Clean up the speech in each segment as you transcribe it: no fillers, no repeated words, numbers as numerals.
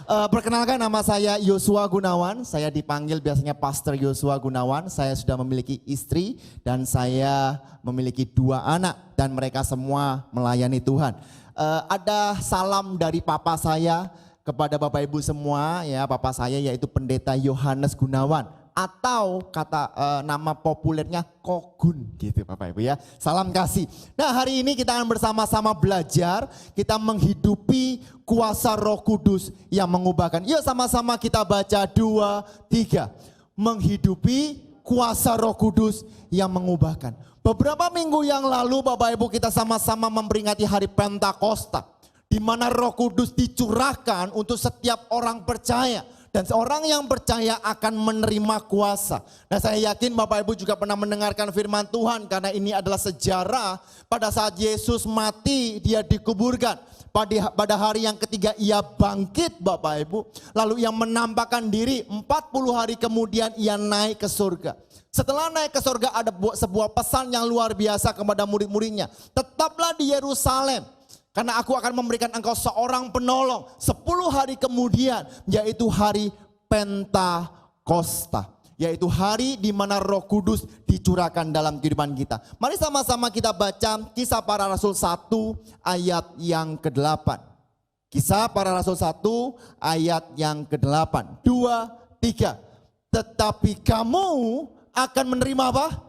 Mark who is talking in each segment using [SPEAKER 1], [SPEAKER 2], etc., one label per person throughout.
[SPEAKER 1] Perkenalkan, nama saya Yosua Gunawan. Saya dipanggil biasanya Pastor Yosua Gunawan. Saya sudah memiliki istri dan saya memiliki 2 anak dan mereka semua melayani Tuhan. Ada salam dari papa saya kepada Bapak Ibu semua ya. Papa saya yaitu Pendeta Yohanes Gunawan atau nama populernya Kogun gitu Bapak Ibu ya. Salam kasih. Nah, hari ini kita akan bersama-sama belajar, kita menghidupi kuasa Roh Kudus yang mengubahkan. Yuk sama-sama kita baca 2, 3. Menghidupi kuasa Roh Kudus yang mengubahkan. Beberapa minggu yang lalu Bapak Ibu kita sama-sama memperingati hari Pentakosta, di mana Roh Kudus dicurahkan untuk setiap orang percaya. Dan seorang yang percaya akan menerima kuasa. Nah, saya yakin Bapak Ibu juga pernah mendengarkan firman Tuhan, karena ini adalah sejarah pada saat Yesus mati, dia dikuburkan. Pada hari yang ketiga ia bangkit Bapak Ibu. Lalu ia menampakkan diri, 40 hari kemudian ia naik ke surga. Setelah naik ke surga ada sebuah pesan yang luar biasa kepada murid-muridnya. Tetaplah di Yerusalem, karena aku akan memberikan engkau seorang penolong 10 hari kemudian, yaitu hari Pentakosta. Yaitu hari di mana Roh Kudus dicurahkan dalam kehidupan kita. Mari sama-sama kita baca Kisah Para Rasul 1 ayat yang ke-8. Kisah Para Rasul 1 ayat yang ke-8. 2, 3. Tetapi kamu akan menerima apa?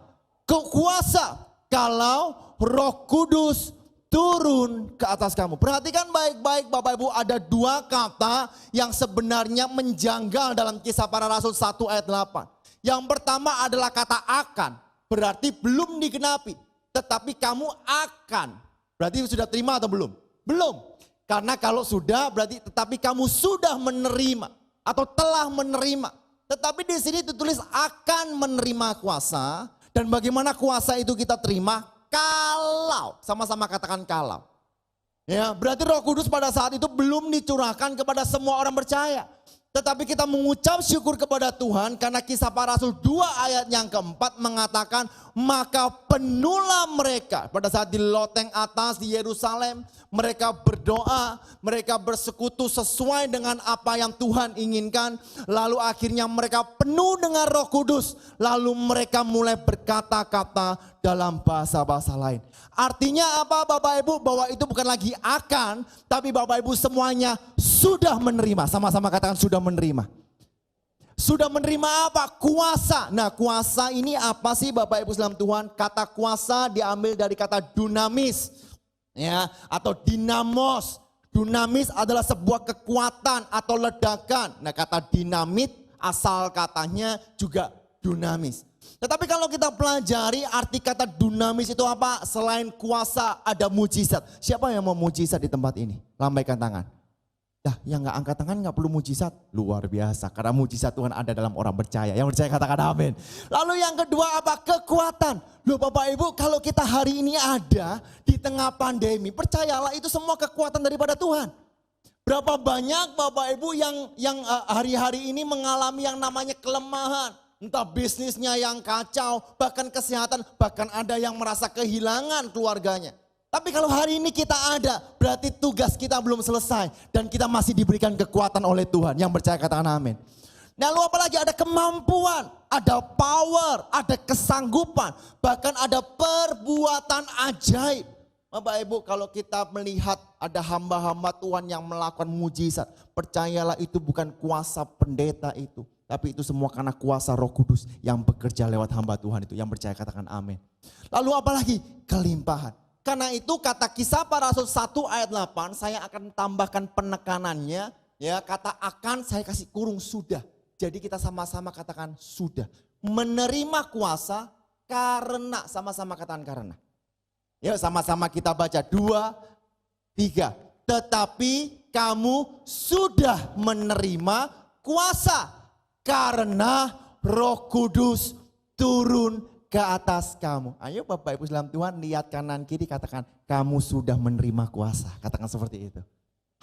[SPEAKER 1] Kuasa kalau Roh Kudus turun ke atas kamu. Perhatikan baik-baik Bapak Ibu, ada 2 kata yang sebenarnya menjanggal dalam Kisah Para Rasul 1 ayat 8. Yang pertama adalah kata akan, berarti belum digenapi. Tetapi kamu akan, berarti sudah terima atau belum? Belum. Karena kalau sudah berarti tetapi kamu sudah menerima atau telah menerima. Tetapi di sini ditulis akan menerima kuasa. Dan bagaimana kuasa itu kita terima? Kalau, sama-sama katakan kalau. Ya, berarti Roh Kudus pada saat itu belum dicurahkan kepada semua orang percaya. Tetapi kita mengucap syukur kepada Tuhan karena Kisah Para Rasul 2 ayat yang ke-4 mengatakan, maka penuhlah mereka pada saat di loteng atas di Yerusalem. Mereka berdoa, mereka bersekutu sesuai dengan apa yang Tuhan inginkan. Lalu akhirnya mereka penuh dengan Roh Kudus. Lalu mereka mulai berkata-kata dalam bahasa-bahasa lain. Artinya apa Bapak Ibu? Bahwa itu bukan lagi akan, tapi Bapak Ibu semuanya sudah menerima. Sama-sama katakan sudah menerima. Sudah menerima apa? Kuasa. Nah, kuasa ini apa sih Bapak Ibu dalam Tuhan? Kata kuasa diambil dari kata dunamis. Ya, atau dinamos. Dunamis adalah sebuah kekuatan atau ledakan. Nah, kata dinamit asal katanya juga dunamis. Tetapi kalau kita pelajari arti kata dunamis itu apa? Selain kuasa ada mujizat. Siapa yang mau mujizat di tempat ini? Lambaikan tangan. Dah, yang gak angkat tangan gak perlu mujizat. Luar biasa, karena mujizat Tuhan ada dalam orang percaya. Yang percaya katakan amin. Lalu yang kedua apa? Kekuatan. Loh Bapak Ibu, kalau kita hari ini ada di tengah pandemi, percayalah itu semua kekuatan daripada Tuhan. Berapa banyak Bapak Ibu yang hari-hari ini mengalami yang namanya kelemahan. Entah bisnisnya yang kacau, bahkan kesehatan, bahkan ada yang merasa kehilangan keluarganya. Tapi kalau hari ini kita ada, berarti tugas kita belum selesai. Dan kita masih diberikan kekuatan oleh Tuhan. Yang percaya katakan amin. Nah, lalu apalagi ada kemampuan, ada power, ada kesanggupan. Bahkan ada perbuatan ajaib. Bapak Ibu, kalau kita melihat ada hamba-hamba Tuhan yang melakukan mujizat. Percayalah itu bukan kuasa pendeta itu. Tapi itu semua karena kuasa Roh Kudus yang bekerja lewat hamba Tuhan itu. Yang percaya katakan amin. Lalu apalagi? Kelimpahan. Karena itu kata Kisah Para Rasul 1 ayat 8 saya akan tambahkan penekanannya. Ya, kata akan saya kasih kurung sudah. Jadi kita sama-sama katakan sudah. Menerima kuasa karena, sama-sama katakan karena. Ya, sama-sama kita baca 2, 3. Tetapi kamu sudah menerima kuasa karena Roh Kudus turun ke atas kamu. Ayo Bapak Ibu dalam Tuhan, lihat kanan kiri, katakan kamu sudah menerima kuasa. Katakan seperti itu.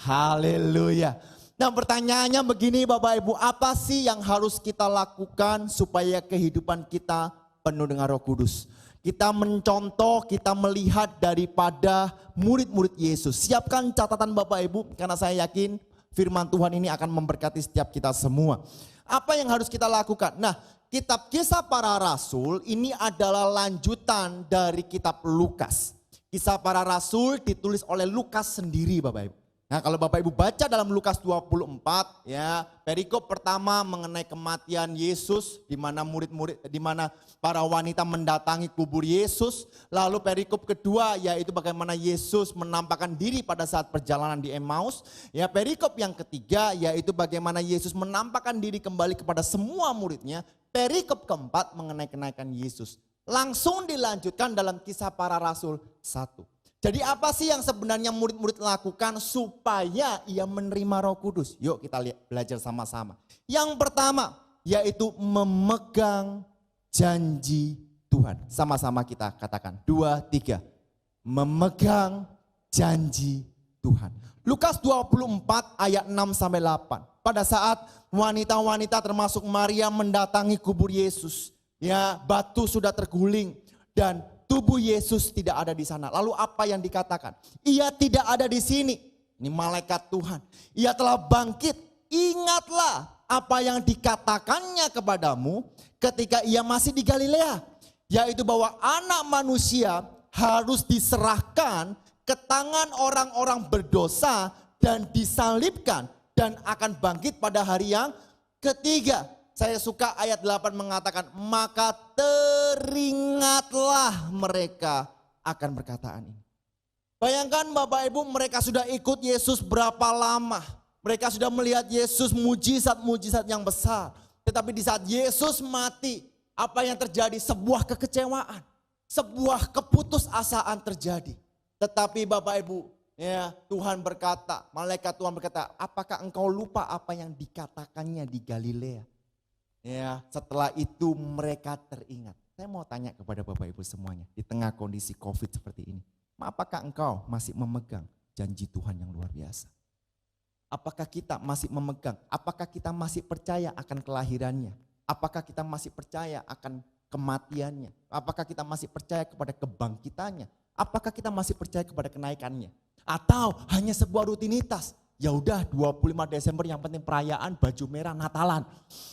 [SPEAKER 1] Haleluya. Nah, pertanyaannya begini Bapak Ibu, apa sih yang harus kita lakukan supaya kehidupan kita penuh dengan Roh Kudus? Kita mencontoh, kita melihat daripada murid-murid Yesus. Siapkan catatan Bapak Ibu, karena saya yakin Firman Tuhan ini akan memberkati setiap kita semua. Apa yang harus kita lakukan? Nah, kitab Kisah Para Rasul ini adalah lanjutan dari kitab Lukas. Kisah Para Rasul ditulis oleh Lukas sendiri, Bapak Ibu. Nah, kalau Bapak Ibu baca dalam Lukas 24, ya, perikop pertama mengenai kematian Yesus, di mana di mana para wanita mendatangi kubur Yesus. Lalu perikop kedua yaitu bagaimana Yesus menampakkan diri pada saat perjalanan di Emmaus. Ya, perikop yang ketiga yaitu bagaimana Yesus menampakkan diri kembali kepada semua muridnya. Perikop keempat mengenai kenaikan Yesus. Langsung dilanjutkan dalam Kisah Para Rasul 1. Jadi apa sih yang sebenarnya murid-murid lakukan supaya ia menerima Roh Kudus? Yuk kita belajar sama-sama. Yang pertama yaitu memegang janji Tuhan. Sama-sama kita katakan 2, 3. Memegang janji Tuhan. Lukas 24 ayat 6-8. Pada saat wanita-wanita termasuk Maria mendatangi kubur Yesus. Ya, batu sudah terguling dan tubuh Yesus tidak ada di sana. Lalu apa yang dikatakan? Ia tidak ada di sini. Ini malaikat Tuhan. Ia telah bangkit. Ingatlah apa yang dikatakannya kepadamu ketika ia masih di Galilea. Yaitu bahwa anak manusia harus diserahkan ke tangan orang-orang berdosa dan disalibkan. Dan akan bangkit pada hari yang ketiga. Saya suka ayat 8 mengatakan, maka teringatlah mereka akan perkataan ini. Bayangkan Bapak Ibu, mereka sudah ikut Yesus berapa lama. Mereka sudah melihat Yesus mujizat-mujizat yang besar. Tetapi di saat Yesus mati, apa yang terjadi? Sebuah kekecewaan, sebuah keputusasaan terjadi. Tetapi Bapak Ibu, ya, Tuhan berkata, malaikat Tuhan berkata, apakah engkau lupa apa yang dikatakannya di Galilea? Ya, setelah itu mereka teringat. Saya mau tanya kepada Bapak Ibu semuanya, di tengah kondisi COVID seperti ini, apakah engkau masih memegang janji Tuhan yang luar biasa? Apakah kita masih memegang? Apakah kita masih percaya akan kelahirannya? Apakah kita masih percaya akan kematiannya? Apakah kita masih percaya kepada kebangkitannya? Apakah kita masih percaya kepada kenaikannya? Atau hanya sebuah rutinitas? Ya udah 25 Desember yang penting perayaan baju merah Natalan.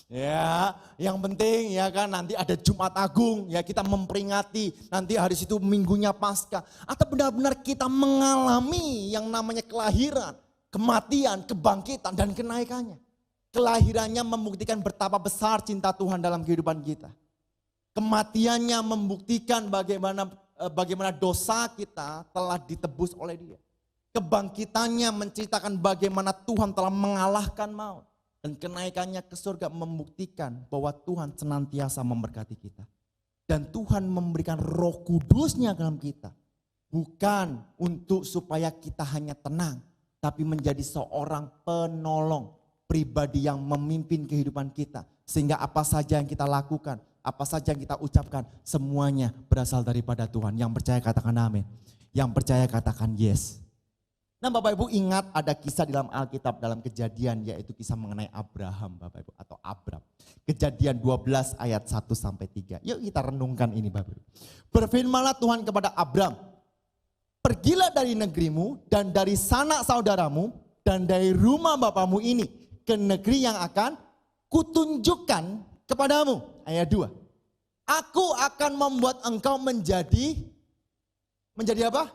[SPEAKER 1] Ya, yang penting ya kan nanti ada Jumat Agung, ya kita memperingati nanti hari situ minggunya Paskah. Atau benar-benar kita mengalami yang namanya kelahiran, kematian, kebangkitan dan kenaikannya. Kelahirannya membuktikan betapa besar cinta Tuhan dalam kehidupan kita. Kematiannya membuktikan bagaimana dosa kita telah ditebus oleh Dia. Kebangkitannya menceritakan bagaimana Tuhan telah mengalahkan maut. Dan kenaikannya ke surga membuktikan bahwa Tuhan senantiasa memberkati kita. Dan Tuhan memberikan Roh Kudusnya dalam kita. Bukan untuk supaya kita hanya tenang. Tapi menjadi seorang penolong. Pribadi yang memimpin kehidupan kita. Sehingga apa saja yang kita lakukan, apa saja yang kita ucapkan, semuanya berasal daripada Tuhan. Yang percaya katakan amin. Yang percaya katakan yes. Nah Bapak Ibu ingat ada kisah dalam Alkitab dalam Kejadian, yaitu kisah mengenai Abraham Bapak Ibu atau Abram. Kejadian 12 ayat 1-3. Yuk kita renungkan ini Bapak Ibu. Berfirmanlah Tuhan kepada Abram, pergilah dari negerimu dan dari sanak saudaramu dan dari rumah bapamu ini ke negeri yang akan kutunjukkan kepadamu. Ayat 2. Aku akan membuat engkau menjadi apa?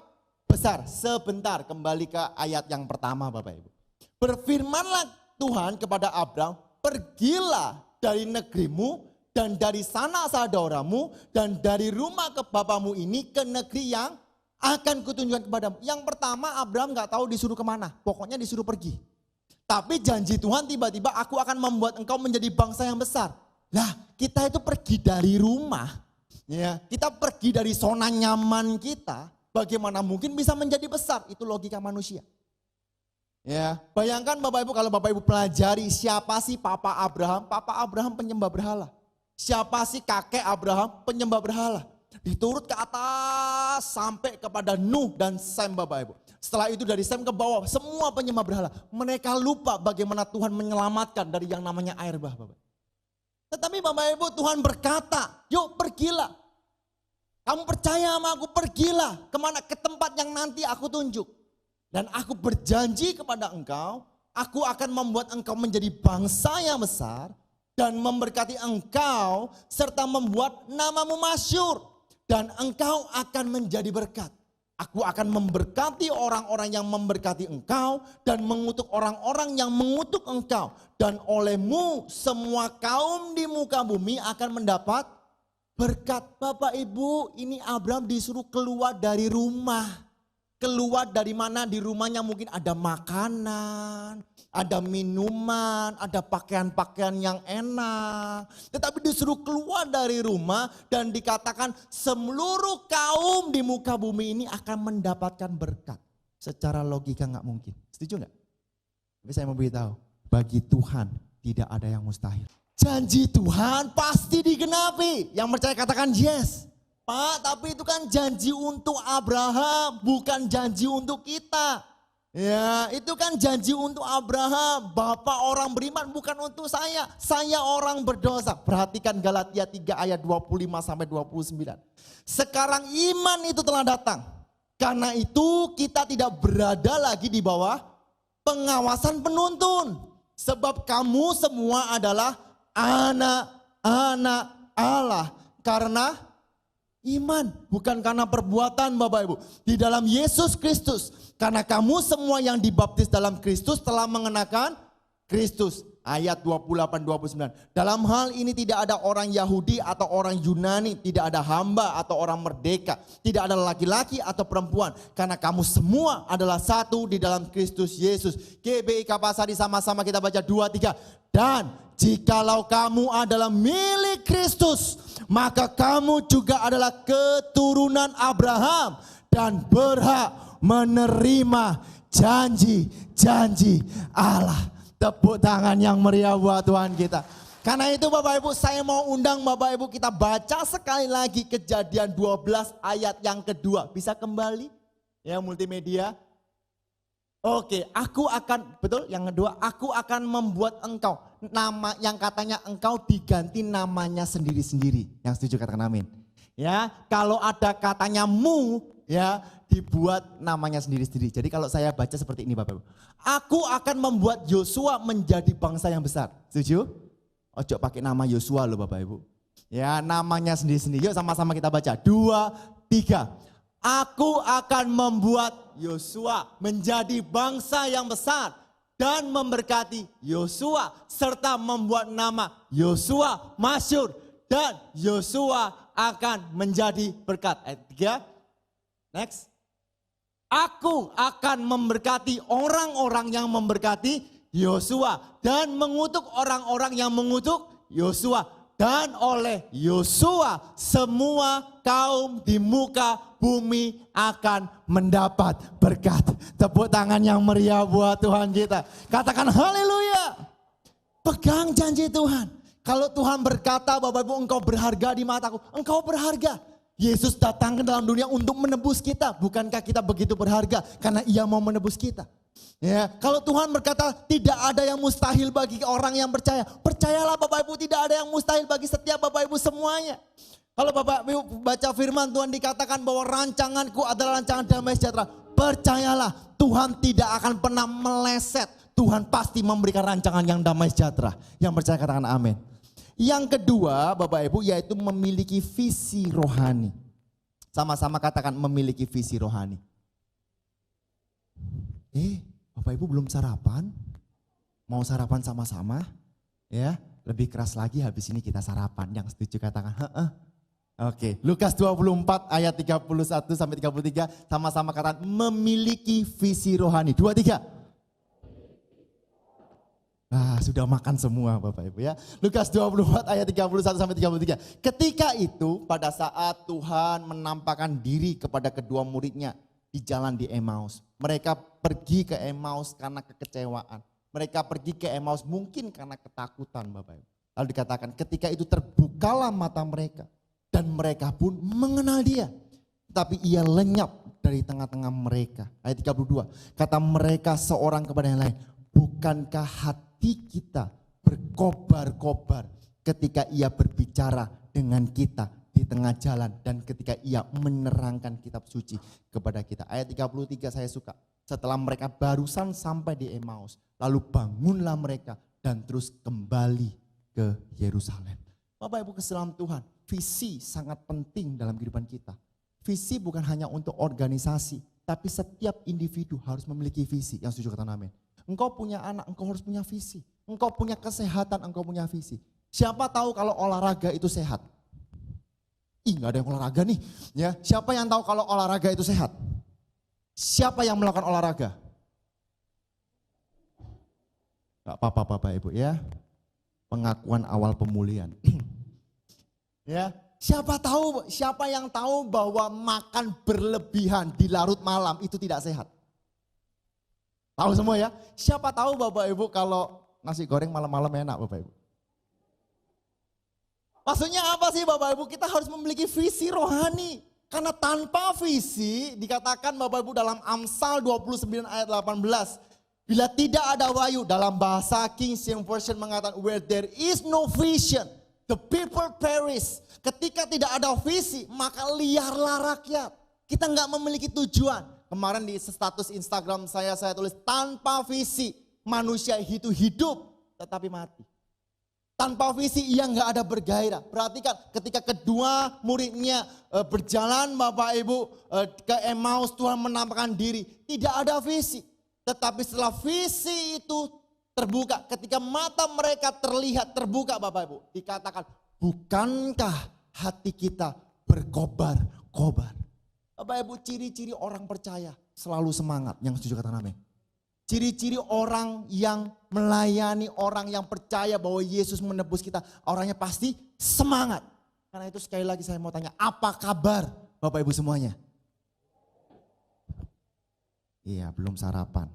[SPEAKER 1] Besar. Sebentar kembali ke ayat yang pertama Bapak Ibu. Berfirmanlah Tuhan kepada Abram, pergilah dari negerimu dan dari sanak saudaramu dan dari rumah ke bapamu ini ke negeri yang akan kutunjukkan kepadamu. Yang pertama Abram gak tahu disuruh kemana, pokoknya disuruh pergi. Tapi janji Tuhan tiba-tiba aku akan membuat engkau menjadi bangsa yang besar. Lah kita itu pergi dari rumah, ya, kita pergi dari zona nyaman kita. Bagaimana mungkin bisa menjadi besar? Itu logika manusia. Ya, bayangkan Bapak Ibu kalau Bapak Ibu pelajari siapa sih Papa Abraham? Papa Abraham penyembah berhala. Siapa sih kakek Abraham? Penyembah berhala. Diturut ke atas sampai kepada Nuh dan Sem Bapak Ibu. Setelah itu dari Sem ke bawah semua penyembah berhala. Mereka lupa bagaimana Tuhan menyelamatkan dari yang namanya air bah Bapak. Tetapi Bapak Ibu Tuhan berkata, yuk pergilah. Kamu percaya sama aku, pergilah kemana, ke tempat yang nanti aku tunjuk. Dan aku berjanji kepada engkau, aku akan membuat engkau menjadi bangsa yang besar dan memberkati engkau serta membuat namamu masyhur dan engkau akan menjadi berkat. Aku akan memberkati orang-orang yang memberkati engkau dan mengutuk orang-orang yang mengutuk engkau. Dan olehmu semua kaum di muka bumi akan mendapat berkat. Bapak Ibu, ini Abraham disuruh keluar dari rumah. Keluar dari mana? Di rumahnya mungkin ada makanan, ada minuman, ada pakaian-pakaian yang enak. Tetapi disuruh keluar dari rumah dan dikatakan seluruh kaum di muka bumi ini akan mendapatkan berkat. Secara logika nggak mungkin. Setuju nggak? Tapi saya mau beritahu, bagi Tuhan tidak ada yang mustahil. Janji Tuhan pasti digenapi. Yang percaya katakan yes. Pak, tapi itu kan janji untuk Abraham, bukan janji untuk kita. Ya, itu kan janji untuk Abraham. Bapak orang beriman, bukan untuk saya. Saya orang berdosa. Perhatikan Galatia 3 ayat 25 sampai 29. Sekarang iman itu telah datang. Karena itu kita tidak berada lagi di bawah pengawasan penuntun. Sebab kamu semua adalah anak-anak Allah. Karena iman, bukan karena perbuatan Bapak Ibu. Di dalam Yesus Kristus. Karena kamu semua yang dibaptis dalam Kristus telah mengenakan Kristus. Ayat 28-29. Dalam hal ini tidak ada orang Yahudi atau orang Yunani. Tidak ada hamba atau orang merdeka. Tidak ada laki-laki atau perempuan. Karena kamu semua adalah satu di dalam Kristus Yesus. GBI Kapasari sama-sama kita baca 2-3. Dan jikalau kamu adalah milik Kristus, maka kamu juga adalah keturunan Abraham dan berhak menerima janji-janji Allah. Tepuk tangan yang meriah buat Tuhan kita. Karena itu Bapak Ibu, saya mau undang Bapak Ibu kita baca sekali lagi Kejadian 12 ayat yang kedua. Bisa kembali ya multimedia. Oke, aku akan, betul yang kedua, aku akan membuat engkau. Nama yang katanya engkau diganti namanya sendiri-sendiri. Yang setuju katakan amin. Ya, kalau ada katanya mu, ya dibuat namanya sendiri-sendiri. Jadi kalau saya baca seperti ini Bapak Ibu. Aku akan membuat Yosua menjadi bangsa yang besar. Setuju? Ojo pakai nama Yosua loh Bapak Ibu. Ya namanya sendiri-sendiri. Yuk sama-sama kita baca. 2, 3. Aku akan membuat Yosua menjadi bangsa yang besar dan memberkati Yosua serta membuat nama Yosua masyhur dan Yosua akan menjadi berkat. Ayat 3. Next. Aku akan memberkati orang-orang yang memberkati Yosua dan mengutuk orang-orang yang mengutuk Yosua. Dan oleh Yosua semua kaum di muka bumi akan mendapat berkat. Tepuk tangan yang meriah buat Tuhan kita. Katakan haleluya. Pegang janji Tuhan. Kalau Tuhan berkata Bapak Ibu engkau berharga di mataku. Engkau berharga. Yesus datang ke dalam dunia untuk menebus kita. Bukankah kita begitu berharga karena ia mau menebus kita. Ya, kalau Tuhan berkata tidak ada yang mustahil bagi orang yang percaya. Percayalah Bapak Ibu tidak ada yang mustahil bagi setiap Bapak Ibu semuanya. Kalau Bapak Ibu baca firman Tuhan dikatakan bahwa rancanganku adalah rancangan damai sejahtera. Percayalah Tuhan tidak akan pernah meleset. Tuhan pasti memberikan rancangan yang damai sejahtera. Yang percaya katakan amin. Yang kedua Bapak Ibu yaitu memiliki visi rohani. Sama-sama katakan memiliki visi rohani. Bapak Ibu belum sarapan? Mau sarapan sama-sama? Ya, lebih keras lagi habis ini kita sarapan. Yang setuju katakan Oke, Lukas 24 ayat 31 sampai 33 sama-sama katakan memiliki visi rohani. 2, 3. Sudah makan semua Bapak Ibu ya. Lukas 24 ayat 31 sampai 33. Ketika itu pada saat Tuhan menampakkan diri kepada kedua muridnya di jalan di Emmaus. Mereka pergi ke Emmaus karena kekecewaan. Mereka pergi ke Emmaus mungkin karena ketakutan Bapak Ibu. Lalu dikatakan ketika itu terbukalah mata mereka. Dan mereka pun mengenal dia. Tapi ia lenyap dari tengah-tengah mereka. Ayat 32. Kata mereka seorang kepada yang lain. Bukankah hati kita berkobar-kobar ketika ia berbicara dengan kita di tengah jalan dan ketika ia menerangkan kitab suci kepada kita. Ayat 33 saya suka. setelah mereka barusan sampai di Emmaus. Lalu bangunlah mereka dan terus kembali ke Yerusalem. Bapak Ibu kesalam Tuhan, visi sangat penting dalam kehidupan kita. Visi bukan hanya untuk organisasi, tapi setiap individu harus memiliki visi. Yang setuju katakan amin. Engkau punya anak, engkau harus punya visi. Engkau punya kesehatan, engkau punya visi. Siapa tahu kalau olahraga itu sehat? Ih, gak ada yang olahraga nih. Ya, siapa yang tahu kalau olahraga itu sehat? Siapa yang melakukan olahraga? Gak apa-apa Bapak Ibu ya. Pengakuan awal pemulihan. Ya, siapa yang tahu bahwa makan berlebihan di larut malam itu tidak sehat? Tahu semua ya? Siapa tahu Bapak Ibu kalau nasi goreng malam-malam enak Bapak Ibu? Maksudnya apa sih Bapak Ibu? Kita harus memiliki visi rohani. Karena tanpa visi, dikatakan Bapak Ibu dalam Amsal 29 ayat 18. Bila tidak ada wahyu, dalam bahasa King James Version mengatakan, where there is no vision, the people perish. Ketika tidak ada visi, maka liarlah rakyat. Kita nggak memiliki tujuan. Kemarin di status Instagram saya tulis, tanpa visi, manusia itu hidup, tetapi mati. Tanpa visi ia nggak ada bergairah. Perhatikan ketika kedua muridnya berjalan Bapak Ibu ke Emmaus, Tuhan menampakkan diri. Tidak ada visi. Tetapi setelah visi itu terbuka, ketika mata mereka terlihat terbuka Bapak Ibu. Dikatakan, bukankah hati kita berkobar-kobar. Bapak Ibu, ciri-ciri orang percaya selalu semangat. Yang setuju katakan amin. Ciri-ciri orang yang melayani, orang yang percaya bahwa Yesus menebus kita, orangnya pasti semangat. Karena itu sekali lagi saya mau tanya, apa kabar Bapak Ibu semuanya? Iya, belum sarapan.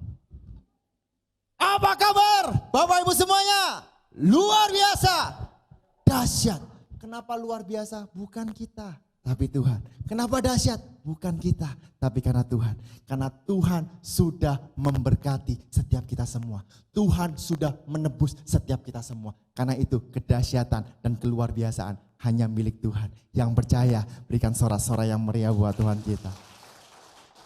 [SPEAKER 1] Apa kabar Bapak Ibu semuanya? Luar biasa, dahsyat. Kenapa luar biasa? Bukan kita, tapi Tuhan. Kenapa dahsyat? Bukan kita, tapi karena Tuhan. Karena Tuhan sudah memberkati setiap kita semua. Tuhan sudah menebus setiap kita semua. Karena itu kedahsyatan dan keluar biasaan hanya milik Tuhan. Yang percaya berikan sorak-sorai yang meriah buat Tuhan kita.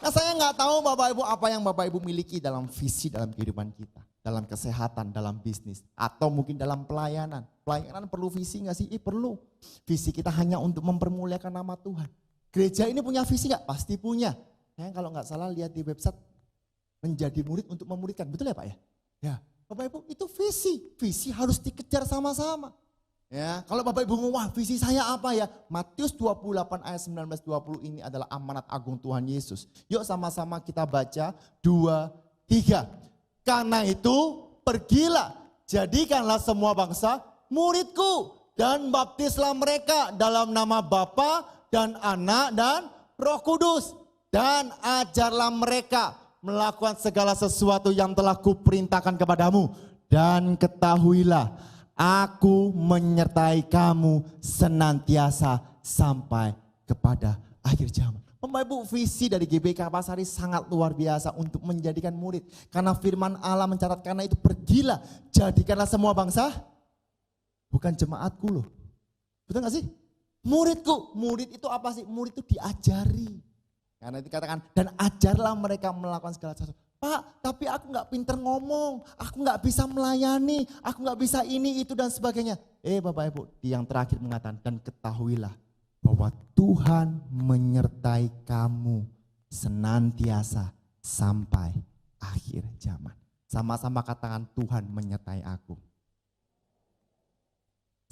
[SPEAKER 1] Nah, saya nggak tahu Bapak Ibu apa yang Bapak Ibu miliki dalam visi dalam kehidupan kita. Dalam kesehatan, dalam bisnis, atau mungkin dalam pelayanan. Pelayanan perlu visi nggak sih? Perlu. Visi kita hanya untuk mempermuliakan nama Tuhan. Gereja ini punya visi nggak? Pasti punya. Saya kalau nggak salah lihat di website, menjadi murid untuk memuridkan. Betul ya Pak ya? Ya, Bapak Ibu itu visi. Visi harus dikejar sama-sama. Ya, kalau Bapak Ibu ngomong, wah visi saya apa ya? Matius 28 ayat 19-20 ini adalah amanat agung Tuhan Yesus. Yuk sama-sama kita baca 2, 3. Karena itu pergilah, jadikanlah semua bangsa muridku. Dan baptislah mereka dalam nama Bapa dan Anak dan Roh Kudus. Dan ajarlah mereka melakukan segala sesuatu yang telah kuperintahkan kepadamu. Dan ketahuilah, Aku menyertai kamu senantiasa sampai kepada akhir zaman. Bapak Ibu, visi dari GBK Pasari sangat luar biasa untuk menjadikan murid. Karena firman Allah mencatat, karena itu pergilah, jadikanlah semua bangsa. Bukan jemaatku loh. Betul gak sih? Muridku. Murid itu apa sih? Murid itu diajari. Karena dikatakan, dan ajarlah mereka melakukan segala sesuatu. Pak, tapi aku gak pinter ngomong, aku gak bisa melayani, aku gak bisa ini, itu dan sebagainya. Bapak Ibu, yang terakhir mengatakan, dan ketahuilah bahwa Tuhan menyertai kamu senantiasa sampai akhir zaman. Sama-sama katakan, Tuhan menyertai aku.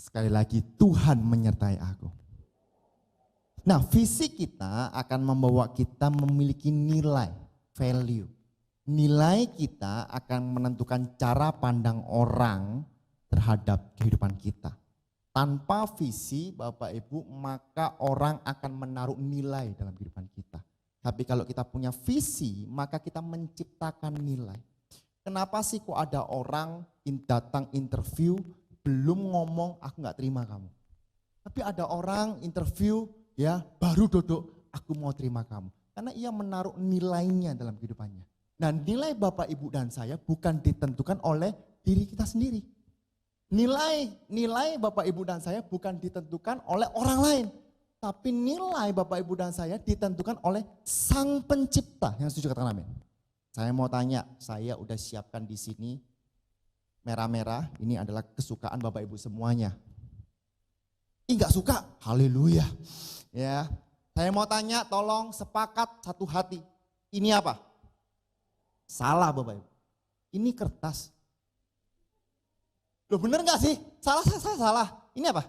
[SPEAKER 1] Sekali lagi, Tuhan menyertai aku. Nah, visi kita akan membawa kita memiliki nilai, value. Nilai kita akan menentukan cara pandang orang terhadap kehidupan kita. Tanpa visi Bapak Ibu, maka orang akan menaruh nilai dalam kehidupan kita. Tapi kalau kita punya visi, maka kita menciptakan nilai. Kenapa sih kok ada orang datang interview, belum ngomong aku gak terima kamu. Tapi ada orang interview ya baru duduk, aku mau terima kamu. Karena ia menaruh nilainya dalam kehidupannya. Nah, nilai Bapak Ibu dan saya bukan ditentukan oleh diri kita sendiri. Nilai Bapak Ibu dan saya bukan ditentukan oleh orang lain. Tapi nilai Bapak Ibu dan saya ditentukan oleh Sang Pencipta. Yang setuju katakan amin. Saya mau tanya, saya udah siapkan di sini merah-merah, ini adalah kesukaan Bapak Ibu semuanya. Enggak suka? Haleluya. Ya, saya mau tanya, tolong sepakat satu hati. Ini apa? Salah Bapak Ibu. Ini kertas. Loh bener gak sih? Salah. Ini apa?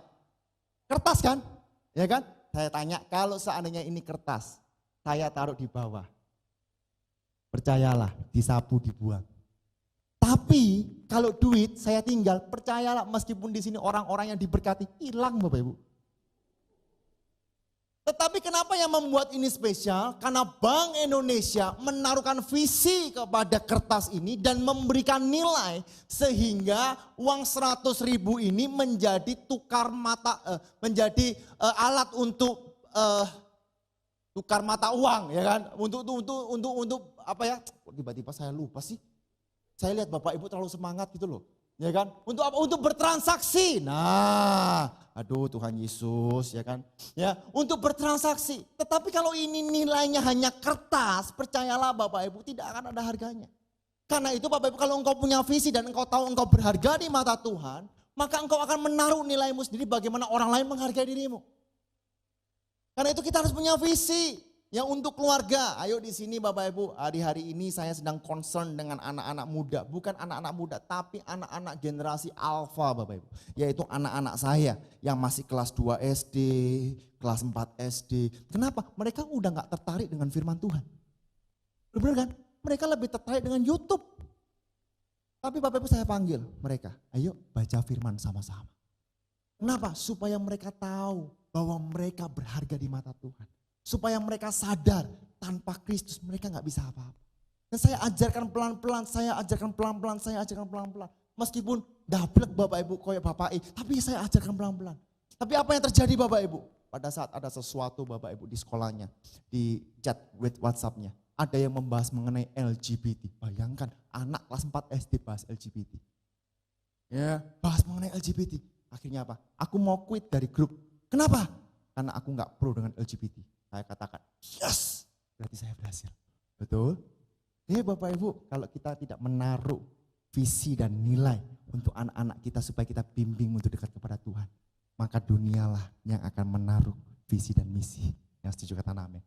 [SPEAKER 1] Kertas kan? Ya kan? Saya tanya, kalau seandainya ini kertas, saya taruh di bawah. Percayalah, disapu, dibuang. Tapi kalau duit saya tinggal, percayalah meskipun di sini orang-orang yang diberkati hilang Bapak Ibu. Tetapi kenapa yang membuat ini spesial? Karena Bank Indonesia menaruhkan visi kepada kertas ini dan memberikan nilai sehingga uang 100.000 ini menjadi menjadi alat untuk tukar mata uang, ya kan? Untuk apa ya? Tiba-tiba saya lupa sih. Saya lihat Bapak Ibu terlalu semangat gitu loh. Ya kan? Untuk apa? Untuk bertransaksi. Nah, aduh Tuhan Yesus, ya kan? Ya, untuk bertransaksi. Tetapi kalau ini nilainya hanya kertas, percayalah Bapak Ibu tidak akan ada harganya. Karena itu Bapak Ibu, kalau engkau punya visi dan engkau tahu engkau berharga di mata Tuhan, maka engkau akan menaruh nilaimu sendiri bagaimana orang lain menghargai dirimu. Karena itu kita harus punya visi. Yang untuk keluarga, ayo di sini Bapak Ibu, hari-hari ini saya sedang concern dengan anak-anak muda. Bukan anak-anak muda, tapi anak-anak generasi alfa Bapak Ibu. Yaitu anak-anak saya yang masih kelas 2 SD, kelas 4 SD. Kenapa? Mereka udah gak tertarik dengan firman Tuhan. Benar kan? Mereka lebih tertarik dengan YouTube. Tapi Bapak Ibu saya panggil mereka, ayo baca firman sama-sama. Kenapa? Supaya mereka tahu bahwa mereka berharga di mata Tuhan. Supaya mereka sadar tanpa Kristus mereka gak bisa apa-apa. Dan saya ajarkan pelan-pelan, saya ajarkan pelan-pelan. Meskipun dablek Bapak Ibu koyak Bapak I, tapi saya ajarkan pelan-pelan. Tapi apa yang terjadi Bapak Ibu? Pada saat ada sesuatu Bapak Ibu di sekolahnya, di chat with WhatsApp-nya, ada yang membahas mengenai LGBT. Bayangkan anak kelas 4 SD bahas LGBT. Ya, bahas mengenai LGBT. Akhirnya apa? Aku mau quit dari grup. Kenapa? Karena aku gak pro dengan LGBT. Saya katakan, yes, berarti saya berhasil. Betul? Bapak Ibu, kalau kita tidak menaruh visi dan nilai untuk anak-anak kita supaya kita bimbing untuk dekat kepada Tuhan, maka dunialah yang akan menaruh visi dan misi. Yang setuju kata amin.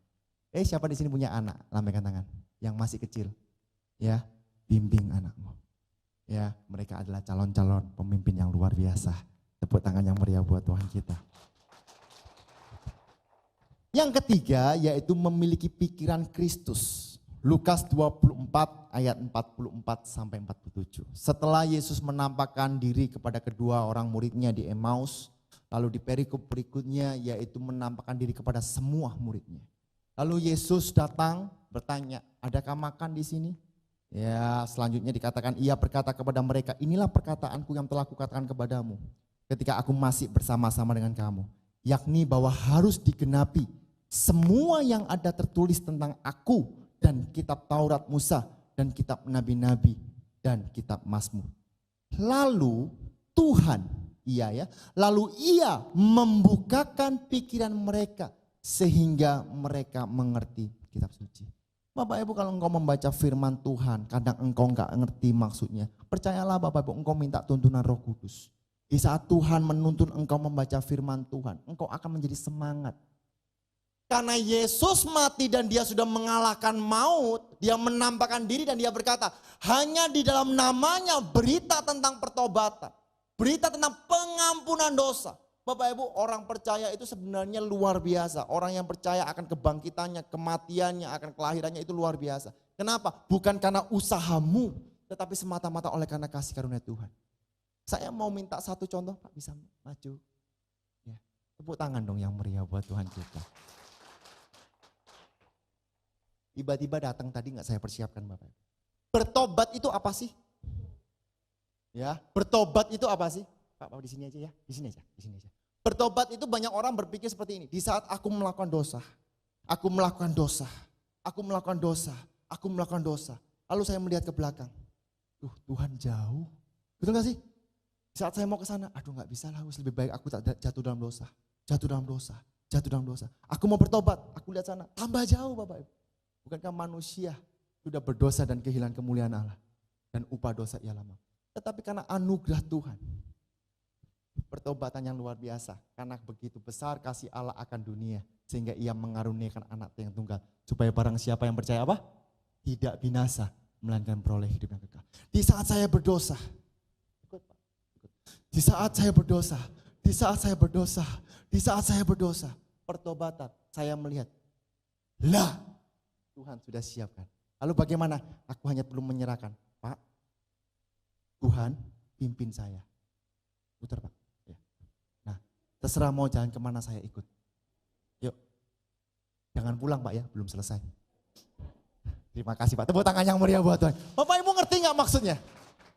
[SPEAKER 1] Siapa di sini punya anak? Lambaikan tangan. Yang masih kecil. Ya, bimbing anakmu. Ya, mereka adalah calon-calon pemimpin yang luar biasa. Tepuk tangan yang meriah buat Tuhan kita. Yang ketiga yaitu memiliki pikiran Kristus. Lukas 24 ayat 44 sampai 47. Setelah Yesus menampakkan diri kepada kedua orang muridnya di Emmaus, lalu di perikop berikutnya yaitu menampakkan diri kepada semua muridnya. Lalu Yesus datang bertanya, adakah makan di sini? Ya, selanjutnya dikatakan ia berkata kepada mereka, inilah perkataanku yang telah kukatakan kepadamu ketika aku masih bersama-sama dengan kamu, yakni bahwa harus digenapi semua yang ada tertulis tentang aku dan kitab Taurat Musa dan kitab Nabi-Nabi dan kitab Mazmur. Lalu Tuhan, lalu ia membukakan pikiran mereka sehingga mereka mengerti kitab suci. Bapak Ibu, kalau engkau membaca firman Tuhan, kadang engkau enggak ngerti maksudnya. Percayalah Bapak Ibu, engkau minta tuntunan Roh Kudus. Di saat Tuhan menuntun engkau membaca firman Tuhan, engkau akan menjadi semangat. Karena Yesus mati dan dia sudah mengalahkan maut, dia menampakkan diri dan dia berkata, hanya di dalam namanya berita tentang pertobatan, berita tentang pengampunan dosa. Bapak Ibu, orang percaya itu sebenarnya luar biasa. Orang yang percaya akan kebangkitannya, kematiannya, akan kelahirannya itu luar biasa. Kenapa? Bukan karena usahamu, tetapi semata-mata oleh karena kasih karunia Tuhan. Saya mau minta satu contoh, Pak, bisa maju. Ya, tepuk tangan dong yang meriah buat Tuhan kita. Tiba-tiba datang tadi nggak saya persiapkan Bapak. Bertobat itu apa sih? Ya, bertobat itu apa sih? Pak, di sini aja ya, di sini aja. Bertobat itu banyak orang berpikir seperti ini. Di saat aku melakukan dosa, aku melakukan dosa. Lalu saya melihat ke belakang. Tuhan jauh. Betul gak sih? Di saat saya mau ke sana, nggak bisa lah, lebih baik aku tak jatuh dalam dosa. Aku mau bertobat, aku lihat sana, tambah jauh Bapak Ibu. Bukankah manusia sudah berdosa dan kehilangan kemuliaan Allah. Dan upah dosa ialah maut. Tetapi karena anugerah Tuhan, pertobatan yang luar biasa. Karena begitu besar kasih Allah akan dunia, sehingga ia mengaruniakan anak yang tunggal. Supaya barang siapa yang percaya apa? Tidak binasa, melainkan peroleh hidup yang kekal. Di saat saya berdosa, di saat saya berdosa, di saat saya berdosa, di saat saya berdosa, pertobatan, saya melihat, lah Tuhan sudah siapkan. Lalu bagaimana? Aku hanya perlu menyerahkan, Pak, Tuhan pimpin saya. Putar Pak. Ya. Nah, terserah mau jalan kemana saya ikut. Yuk, jangan pulang Pak ya, belum selesai. Terima kasih Pak, tepuk tangan yang meriah buat Tuhan. Bapak Ibu ngerti gak maksudnya?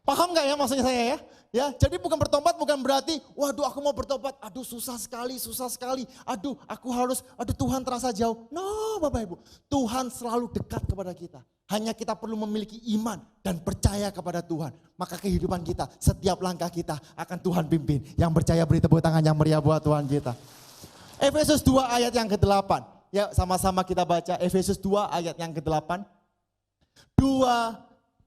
[SPEAKER 1] Paham gak ya maksudnya saya ya? Ya, jadi bukan bertobat bukan berarti, waduh aku mau bertobat, aduh susah sekali, aduh aku harus, aduh Tuhan terasa jauh. No Bapak Ibu, Tuhan selalu dekat kepada kita. Hanya kita perlu memiliki iman dan percaya kepada Tuhan. Maka kehidupan kita, setiap langkah kita akan Tuhan pimpin. Yang percaya beri tepuk tangan yang meriah buat Tuhan kita. Efesus 2 ayat yang ke-8. Ya sama-sama kita baca Efesus 2 ayat yang ke-8. 2,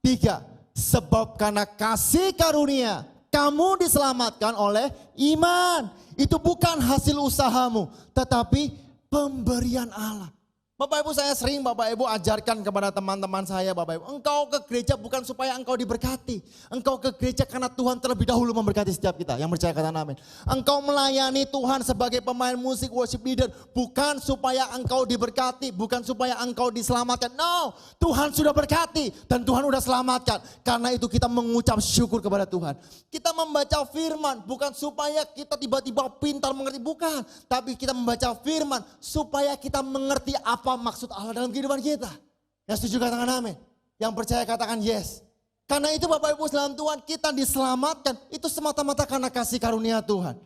[SPEAKER 1] 3. Sebab karena kasih karunia kamu diselamatkan oleh iman. Itu bukan hasil usahamu, tetapi pemberian Allah. Bapak Ibu, saya sering Bapak Ibu ajarkan kepada teman-teman saya, Bapak Ibu, engkau ke gereja bukan supaya engkau diberkati. Engkau ke gereja karena Tuhan terlebih dahulu memberkati setiap kita. Yang percaya katakan amin. Engkau melayani Tuhan sebagai pemain musik, worship leader, bukan supaya engkau diberkati, bukan supaya engkau diselamatkan. No, Tuhan sudah berkati dan Tuhan sudah selamatkan. Karena itu kita mengucap syukur kepada Tuhan. Kita membaca firman bukan supaya kita tiba-tiba pintar mengerti, bukan. Tapi kita membaca firman supaya kita mengerti apa maksud Allah dalam kehidupan kita. Yang setuju katakan amin. Yang percaya katakan yes. Karena itu Bapak Ibu dalam Tuhan, kita diselamatkan itu semata-mata karena kasih karunia Tuhan.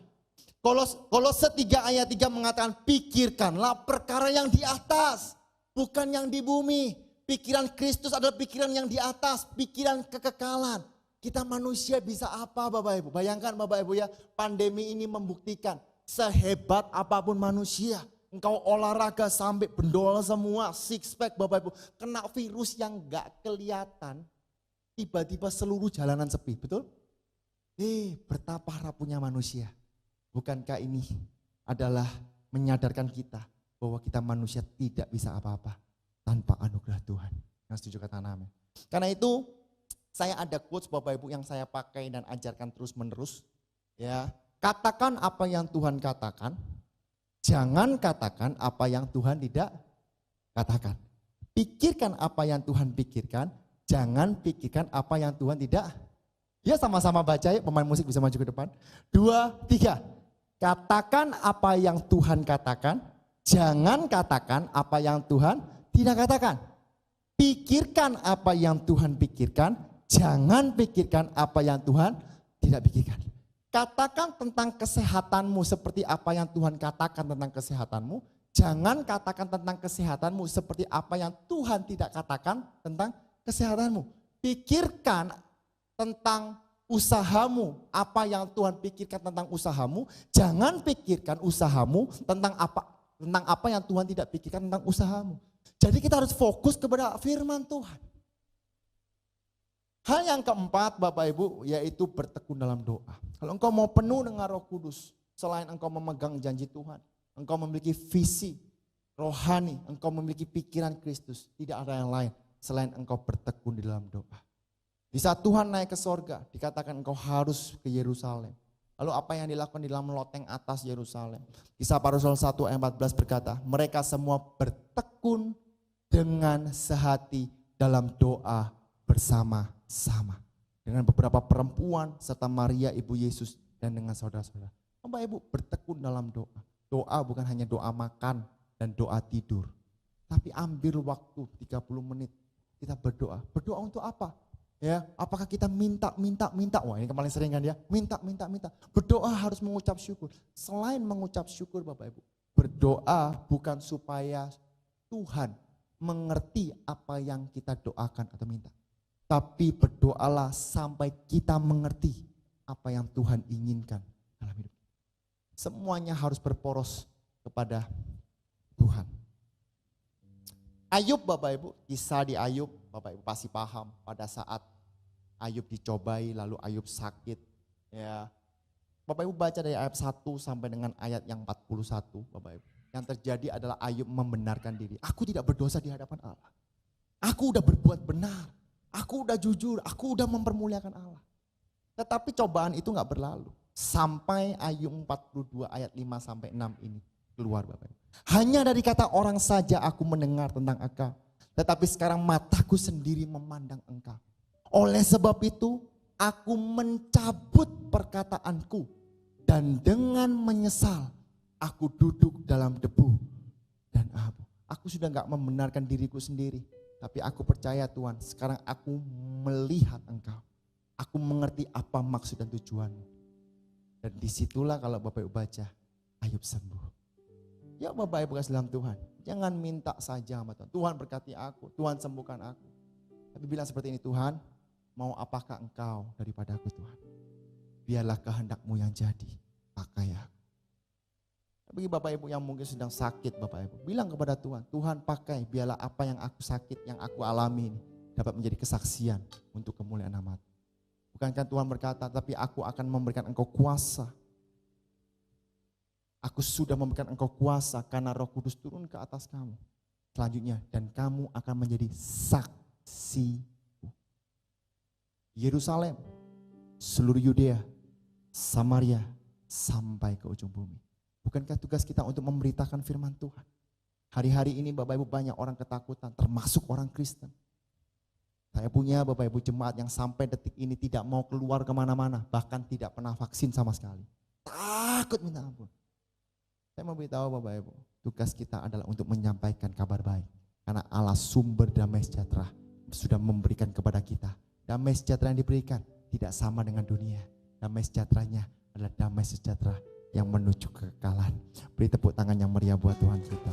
[SPEAKER 1] Kolose 3 ayat 3 mengatakan, pikirkanlah perkara yang di atas, bukan yang di bumi. Pikiran Kristus adalah pikiran yang di atas, pikiran kekekalan. Kita manusia bisa apa Bapak Ibu? Bayangkan Bapak Ibu ya, pandemi ini membuktikan sehebat apapun manusia. Engkau olahraga sampai bendol semua, six pack Bapak Ibu. Kena virus yang gak kelihatan, tiba-tiba seluruh jalanan sepi, betul? Betapa rapuhnya manusia. Bukankah ini adalah menyadarkan kita bahwa kita manusia tidak bisa apa-apa tanpa anugerah Tuhan. Yang setuju kata amin. Karena itu saya ada quotes Bapak Ibu yang saya pakai dan ajarkan terus menerus. Ya, katakan apa yang Tuhan katakan. Jangan katakan apa yang Tuhan tidak katakan. Pikirkan apa yang Tuhan pikirkan. Jangan pikirkan apa yang Tuhan tidak. Ya sama-sama baca ya, pemain musik bisa maju ke depan. 2, 3. Katakan apa yang Tuhan katakan. Jangan katakan apa yang Tuhan tidak katakan. Pikirkan apa yang Tuhan pikirkan. Jangan pikirkan apa yang Tuhan tidak pikirkan. Katakan tentang kesehatanmu seperti apa yang Tuhan katakan tentang kesehatanmu. Jangan katakan tentang kesehatanmu seperti apa yang Tuhan tidak katakan tentang kesehatanmu. Pikirkan tentang usahamu, apa yang Tuhan pikirkan tentang usahamu. Jangan pikirkan usahamu tentang apa yang Tuhan tidak pikirkan tentang usahamu. Jadi kita harus fokus kepada firman Tuhan. Hal yang keempat Bapak Ibu yaitu bertekun dalam doa. Kalau engkau mau penuh dengan Roh Kudus, selain engkau memegang janji Tuhan, engkau memiliki visi rohani, engkau memiliki pikiran Kristus, tidak ada yang lain selain engkau bertekun di dalam doa. Di saat Tuhan naik ke sorga, dikatakan engkau harus ke Yerusalem. Lalu apa yang dilakukan di dalam loteng atas Yerusalem? Kisah Para Rasul 1 ayat 14 berkata, mereka semua bertekun dengan sehati dalam doa bersama-sama. Dengan beberapa perempuan serta Maria ibu Yesus dan dengan saudara-saudara. Bapak Ibu bertekun dalam doa. Doa bukan hanya doa makan dan doa tidur. Tapi ambil waktu 30 menit kita berdoa. Berdoa untuk apa? Ya, apakah kita minta? Wah ini paling sering kan ya. Minta. Berdoa harus mengucap syukur. Selain mengucap syukur Bapak Ibu. Berdoa bukan supaya Tuhan mengerti apa yang kita doakan atau minta. Tapi berdoalah sampai kita mengerti apa yang Tuhan inginkan dalam hidup. Semuanya harus berporos kepada Tuhan. Ayub Bapak Ibu, kisah di Ayub Bapak Ibu pasti paham pada saat Ayub dicobai lalu Ayub sakit. Ya, Bapak Ibu baca dari ayat 1 sampai dengan ayat yang 41 Bapak Ibu. Yang terjadi adalah Ayub membenarkan diri. Aku tidak berdosa di hadapan Allah. Aku udah berbuat benar. Aku udah jujur. Aku udah mempermuliakan Allah. Tetapi cobaan itu gak berlalu. Sampai Ayub 42 ayat 5 sampai 6 ini keluar Bapak Ibu. Hanya dari kata orang saja aku mendengar tentang Engkau. Tetapi sekarang mataku sendiri memandang Engkau. Oleh sebab itu aku mencabut perkataanku. Dan dengan menyesal aku duduk dalam debu dan abu. Aku sudah gak membenarkan diriku sendiri. Tapi aku percaya Tuhan, sekarang aku melihat Engkau. Aku mengerti apa maksud dan tujuanmu. Dan disitulah kalau Bapak Ibu baca, Ayub sembuh. Ya Bapak Ibu kasih dalam Tuhan, jangan minta saja sama Tuhan. Tuhan berkati aku, Tuhan sembuhkan aku. Tapi bilang seperti ini, Tuhan, mau apakah Engkau daripada aku Tuhan? Biarlah kehendak-Mu yang jadi, pakai aku. Bagi Bapak Ibu yang mungkin sedang sakit Bapak Ibu, bilang kepada Tuhan, Tuhan pakai biarlah apa yang aku sakit, yang aku alami ini dapat menjadi kesaksian untuk kemuliaan nama-Mu. Bukankah Tuhan berkata, tapi aku akan memberikan Engkau kuasa. Aku sudah memberikan Engkau kuasa karena Roh Kudus turun ke atas kamu. Selanjutnya, dan kamu akan menjadi saksi. Yerusalem, seluruh Yudea, Samaria, sampai ke ujung bumi. Bukankah tugas kita untuk memberitakan firman Tuhan? Hari-hari ini Bapak Ibu banyak orang ketakutan, termasuk orang Kristen. Saya punya Bapak Ibu jemaat yang sampai detik ini tidak mau keluar kemana-mana, bahkan tidak pernah vaksin sama sekali. Takut minta ampun. Saya mau beritahu Bapak Ibu, tugas kita adalah untuk menyampaikan kabar baik. Karena Allah sumber damai sejahtera sudah memberikan kepada kita. Damai sejahtera yang diberikan tidak sama dengan dunia. Damai sejahteranya adalah damai sejahtera yang menuju kekekalan. Beri tepuk tangan yang meriah buat Tuhan kita.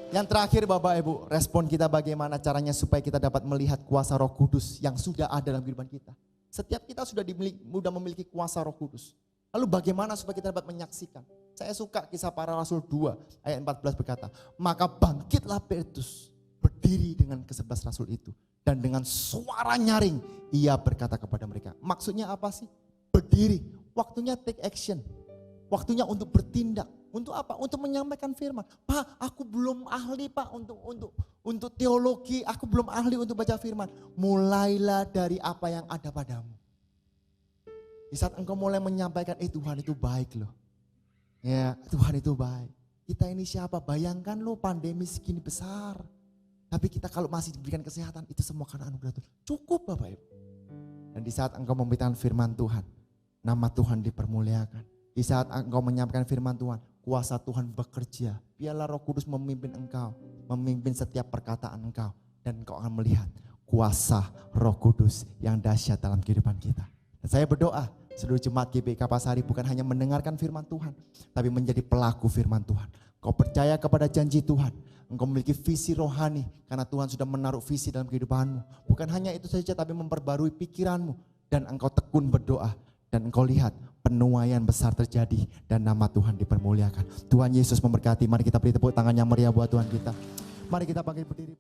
[SPEAKER 1] Yang terakhir Bapak Ibu, respon kita bagaimana caranya supaya kita dapat melihat kuasa Roh Kudus yang sudah ada dalam kehidupan kita. Setiap kita sudah memiliki kuasa Roh Kudus. Lalu bagaimana supaya kita dapat menyaksikan? Saya suka kisah para rasul 2 ayat 14 berkata, maka bangkitlah Petrus berdiri dengan ke-11 rasul itu. Dan dengan suara nyaring ia berkata kepada mereka. Maksudnya apa sih? Berdiri, waktunya take action. Waktunya untuk bertindak. Untuk apa? Untuk menyampaikan firman. Pak, aku belum ahli Pak untuk teologi. Aku belum ahli untuk baca firman. Mulailah dari apa yang ada padamu. Di saat engkau mulai menyampaikan, Tuhan itu baik loh. Ya, Tuhan itu baik. Kita ini siapa? Bayangkan loh pandemi segini besar. Tapi kita kalau masih diberikan kesehatan, itu semua karena anugerah Tuhan. Cukup Bapak Ibu. Dan di saat engkau memberitakan firman Tuhan, nama Tuhan dipermuliakan. Di saat engkau menyampaikan firman Tuhan, kuasa Tuhan bekerja. Biarlah Roh Kudus memimpin engkau, memimpin setiap perkataan engkau. Dan engkau akan melihat kuasa Roh Kudus yang dahsyat dalam kehidupan kita. Dan saya berdoa, seluruh jemaat GBI Kapasari bukan hanya mendengarkan firman Tuhan, tapi menjadi pelaku firman Tuhan. Kau percaya kepada janji Tuhan, engkau memiliki visi rohani karena Tuhan sudah menaruh visi dalam kehidupanmu. Bukan hanya itu saja, tapi memperbarui pikiranmu dan engkau tekun berdoa dan engkau lihat penuaian besar terjadi dan nama Tuhan dipermuliakan. Tuhan Yesus memberkati. Mari kita beri tepuk tangan yang meriah buat Tuhan kita. Mari kita bangkit berdiri.